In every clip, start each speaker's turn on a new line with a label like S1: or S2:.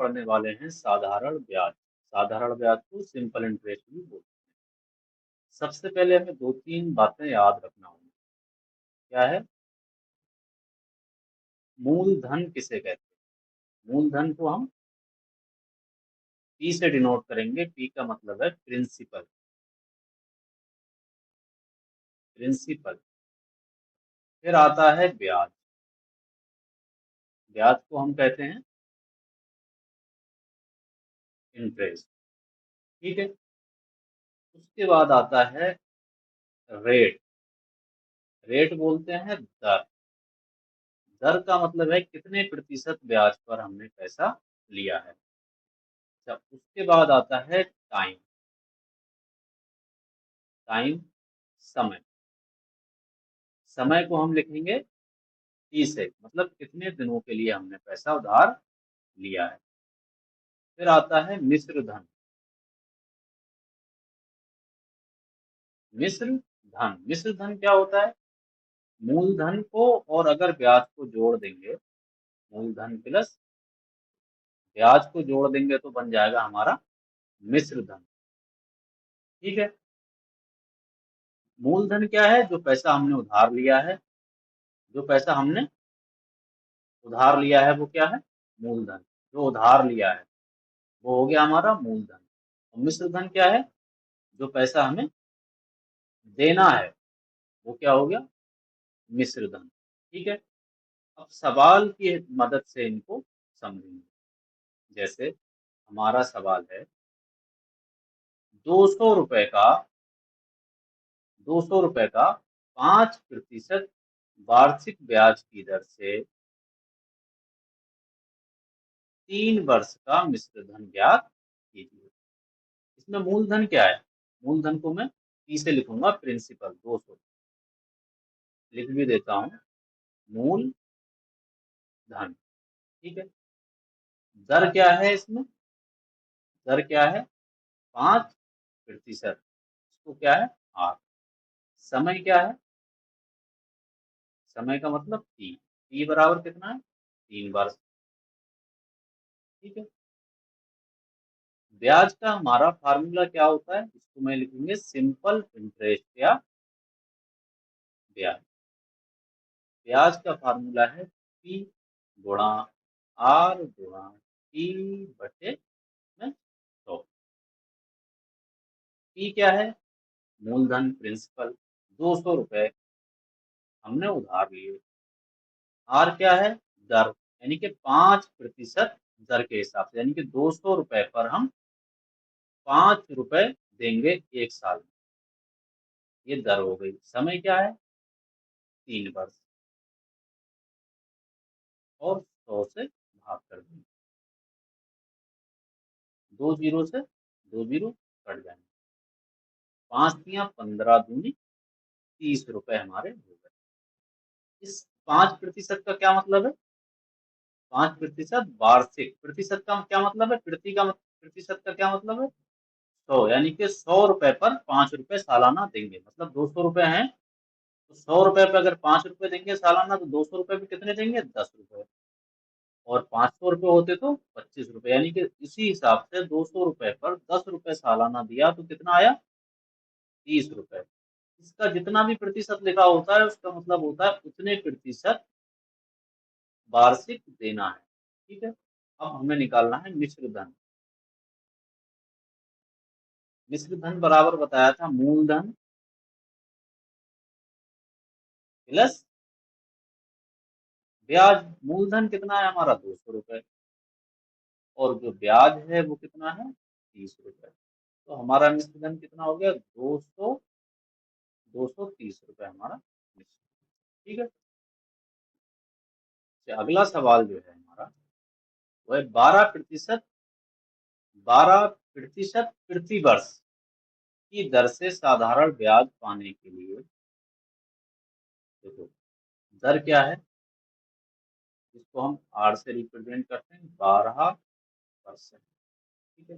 S1: पढ़ने वाले हैं साधारण ब्याज। साधारण ब्याज को सिंपल इंटरेस्ट भी बोलते हैं। सबसे पहले हमें दो तीन बातें याद रखना होंगी। क्या है? मूलधन किसे कहते हैं? मूलधन को हम पी से डिनोट करेंगे। पी का मतलब है प्रिंसिपल। प्रिंसिपल। फिर आता है ब्याज। ब्याज को हम कहते हैं इंटरेस्ट। ठीक है। उसके बाद आता है रेट। रेट बोलते हैं दर। दर का मतलब है कितने प्रतिशत ब्याज पर हमने पैसा लिया है। अच्छा, उसके बाद आता है टाइम। टाइम, समय। समय को हम लिखेंगे टी से, मतलब कितने दिनों के लिए हमने पैसा उधार लिया है। फिर आता है मिश्र धन। मिश्र धन। मिश्र धन क्या होता है? मूलधन को और अगर ब्याज को जोड़ देंगे, मूलधन प्लस ब्याज को जोड़ देंगे तो बन जाएगा हमारा मिश्र धन। ठीक है। मूलधन क्या है? जो पैसा हमने उधार लिया है। जो पैसा हमने उधार लिया है वो क्या है? मूलधन। जो उधार लिया है वो हो गया हमारा मूलधन। और मिश्र धन क्या है? जो पैसा हमें देना है वो क्या हो गया? मिश्र धन। ठीक है। अब सवाल की मदद से इनको समझेंगे। जैसे हमारा सवाल है, 200 रुपए का 200 रुपए का 5% वार्षिक ब्याज की दर से 3 वर्ष का मिश्र धन ज्ञात कीजिए। इसमें मूलधन क्या है? मूलधन को मैं पी से लिखूंगा प्रिंसिपल 200। लिख भी देता हूं, मूल धन। ठीक है। दर क्या है इसमें? दर क्या है? 5%। इसको क्या है? आर। समय क्या है? समय का मतलब टी। टी बराबर कितना है? 3 वर्ष। ठीक है। ब्याज का हमारा फार्मूला क्या होता है? इसको मैं लिखूंगे सिंपल इंटरेस्ट या ब्याज। ब्याज का फार्मूला है पी गुणा आर गुणा टी बटे में 100। पी क्या है? मूलधन प्रिंसिपल। 200 रुपए हमने उधार लिए। आर क्या है? दर, यानी कि 5% दर के हिसाब से, यानी कि 200 रुपए पर हम 5 रुपए देंगे 1 साल में। ये दर हो गई। समय क्या है? 3 वर्ष। और 100 से भाग कर देंगे। 2 जीरो से 2 जीरो कट जाएंगे। 5 तियां 15 दूनी 30 रुपए हमारे हो गए। इस 5% का क्या मतलब है? 5% वार्षिक। प्रतिशत का क्या मतलब है? प्रतिशत का क्या मतलब है? 100, यानी कि 100 रुपए पर 5 रुपए सालाना देंगे। मतलब 200 रुपए हैं तो 100 रुपए पे अगर 5 रुपए देंगे सालाना तो 200 रुपए पे कितने देंगे? 10 रुपए। और 500 रुपए होते तो 25 रुपए, यानी कि इसी हिसाब से 200 रुपए पर 10 रुपए सालाना दिया तो कितना आया? 30 रुपए। इसका जितना भी प्रतिशत लिखा होता है उसका मतलब होता है उतने प्रतिशत वार्षिक देना है। ठीक है। अब हमें निकालना है मिश्र धन। मिश्र धन बराबर बताया था मूलधन प्लस ब्याज। मूलधन कितना है हमारा? 200 रुपए। और जो ब्याज है वो कितना है? 30 रुपए। तो हमारा मिश्र धन कितना हो गया? 230 रुपए हमारा मिश्र। ठीक है। अच्छा, अगला सवाल जो है हमारा वह 12% 12% प्रति वर्ष की दर से साधारण ब्याज पाने के लिए, देखो दर क्या है? इसको हम आर से रिप्रेजेंट करते हैं 12%। ठीक है।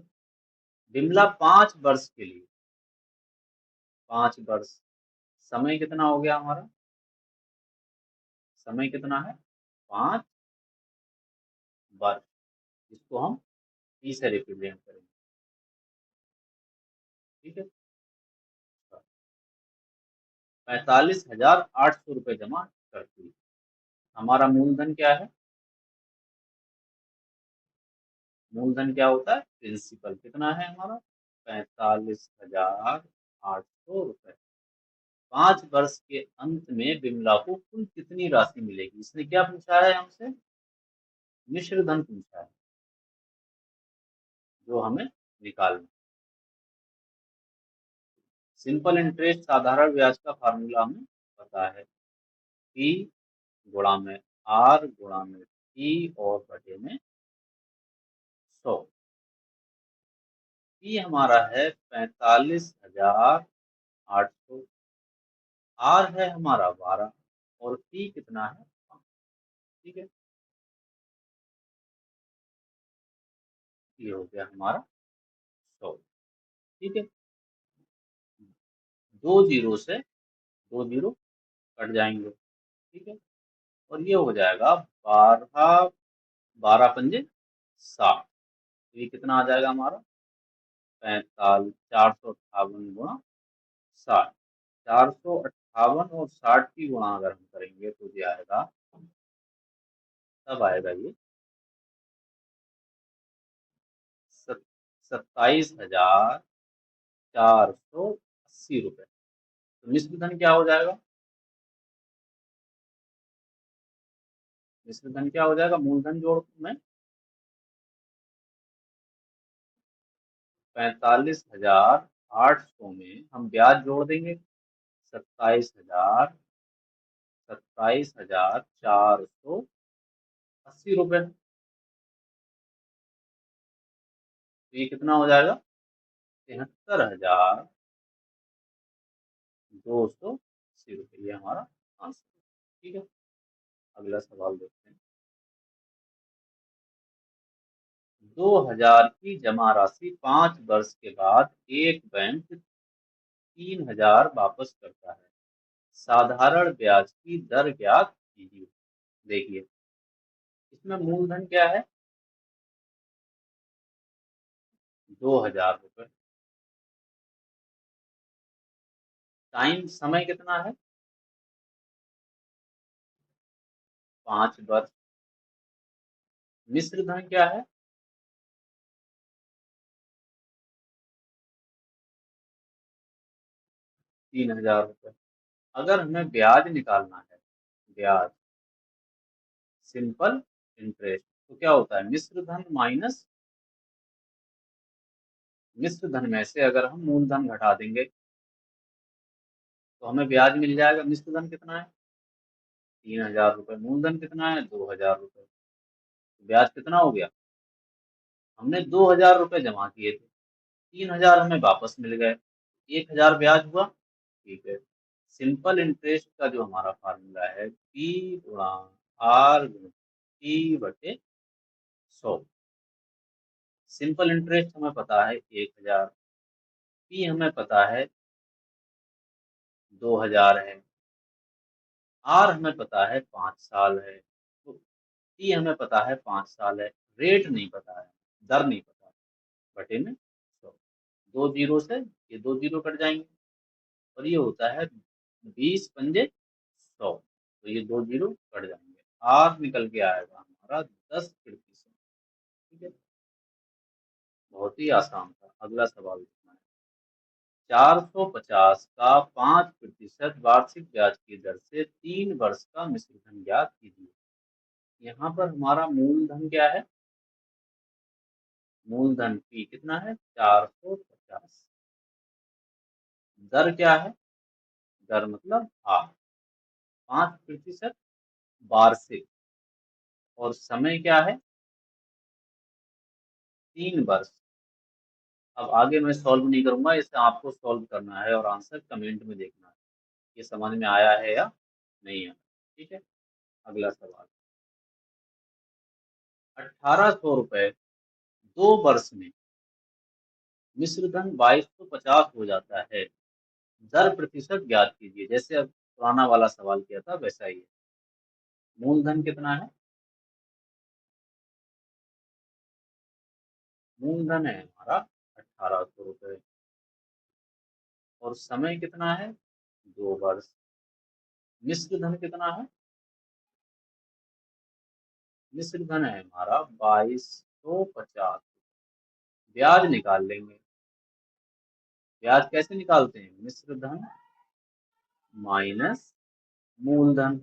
S1: बिमला 5 वर्ष के लिए, 5 वर्ष। समय कितना हो गया हमारा? समय कितना है? 5 वर्ष। इसको हम टी से रिप्रेजेंट करेंगे। ठीक है, 45,800 रुपये जमा करती है। हमारा मूलधन क्या है? मूलधन क्या होता है? प्रिंसिपल कितना है हमारा? 45,800 रुपये। 5 वर्ष के अंत में बिमला को कुल कितनी राशि मिलेगी? इसने क्या पूछा है हमसे? मिश्र धन पूछा है, जो हमें निकालना। सिंपल इंटरेस्ट साधारण ब्याज का फार्मूला हमें पता है, पी गुणा में आर गुणा में टी और बटे में 100। पी हमारा है 45,800, आर है हमारा 12 और टी कितना है? 5। ठीक है, ये हो गया हमारा 100। ठीक है, दो जीरो से दो जीरो कट जाएंगे। ठीक है, और ये हो जाएगा 12, 12 पंजे 60। तो ये कितना आ जाएगा हमारा? 458 458 और 60 की गुणा अगर हम करेंगे तो ये आएगा, तब आएगा ये 27,480 रुपये। तो मिश्र धन क्या हो जाएगा? मिश्र धन क्या हो जाएगा? मूलधन जोड़ में 45,800 में हम ब्याज जोड़ देंगे 27,480 रुपये। तो ये कितना हो जाएगा? 73,280 रुपये, ये हमारा आंसर। ठीक है, अगला सवाल देखते हैं। 2,000 की जमा राशि 5 वर्ष के बाद एक बैंक 3,000 वापस करता है, साधारण ब्याज की दर ज्ञात कीजिए। देखिए, इसमें मूलधन क्या है? 2,000 रुपये। टाइम समय कितना है? 5 वर्ष। मिश्र धन क्या है? 3,000 रुपये। अगर हमें ब्याज निकालना है, ब्याज सिंपल इंटरेस्ट, तो क्या होता है? मिश्र धन माइनस मिश्र धन में से अगर हम मूलधन घटा देंगे तो हमें ब्याज मिल जाएगा। मिश्र धन कितना है? 3,000 रुपये। मूलधन कितना है? 2,000 रुपये। ब्याज कितना हो गया? हमने 2,000 रुपये जमा किए थे, 3,000 हमें वापस मिल गए, 1,000 ब्याज हुआ। ठीक है, सिंपल इंटरेस्ट का जो हमारा फार्मूला है, पी गुणा आर गुणा टी बटे 100। सिंपल इंटरेस्ट हमें पता है 1,000, पी हमें पता है 2,000 है, आर हमें पता है 5 साल है, तो टी हमें पता है 5 साल है। रेट नहीं पता है, दर नहीं पता है, बटे में 100। दो जीरो से ये दो जीरो कट जाएंगे और ये होता है 20 पंजे 100। तो ये दो जीरो कट जाएंगे, आर निकल के आएगा हमारा 10%। ठीक है, बहुत ही आसान था। अगला सवाल देखना है। 450 का 5% वार्षिक ब्याज की दर से 3 वर्ष का मिश्रधन ज्ञात कीजिए। यहाँ पर हमारा मूलधन क्या है? मूलधन पी कितना है? 450। दर क्या है? दर मतलब आर, 5% वार्षिक, और समय क्या है? 3 वर्ष। अब आगे मैं सॉल्व नहीं करूंगा, इसे आपको सॉल्व करना है और आंसर कमेंट में देखना है, ये समझ में आया है या नहीं आया। ठीक है, अगला सवाल। 1,800 रुपये 2 वर्ष में मिश्रधन 2,250 हो जाता है, दर प्रतिशत ज्ञात कीजिए। जैसे अब पुराना वाला सवाल किया था वैसा ही है। मूलधन कितना है? मूलधन है हमारा 1800 रुपये और समय कितना है 2 वर्ष। मिश्र धन कितना है, मिश्र धन है हमारा 2250। ब्याज निकाल लेंगे। ब्याज कैसे निकालते हैं, मिश्र धन माइनस मूलधन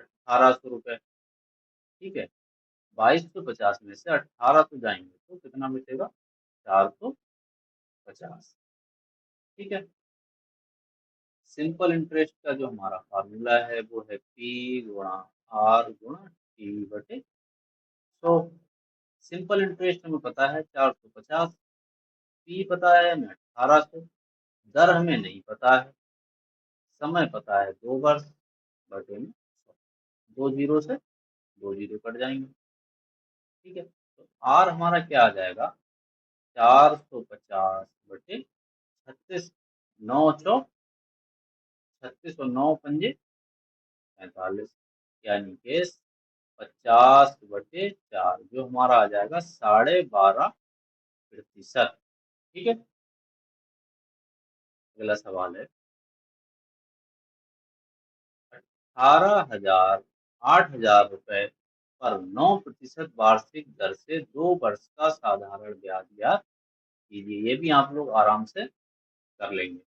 S1: 1800 रुपये। ठीक है, 2250 में से 1800 जाएंगे तो कितना बचेगा, 450। ठीक है, सिंपल इंटरेस्ट का जो हमारा फार्मूला है वो है पी गुणा आर गुणा टी बटे 100। सिंपल इंटरेस्ट हमें पता है 450, पी पता है हमें 1800, दर हमें नहीं पता है, समय पता है 2 वर्ष बटे में 100। 2 जीरो से 2 जीरो कट जाएंगे। ठीक है, तो आर हमारा क्या आ जाएगा, 450 बटे 36, 9 चौक 36 और 9 पंजे 45, यानी कि 50/4, जो हमारा आ जाएगा 12.5%। ठीक है, अगला सवाल है, 18,000 8,000 रुपए पर 9% वार्षिक दर से 2 वर्ष का साधारण ब्याज ज्ञात कीजिए। ये भी आप लोग आराम से कर लेंगे।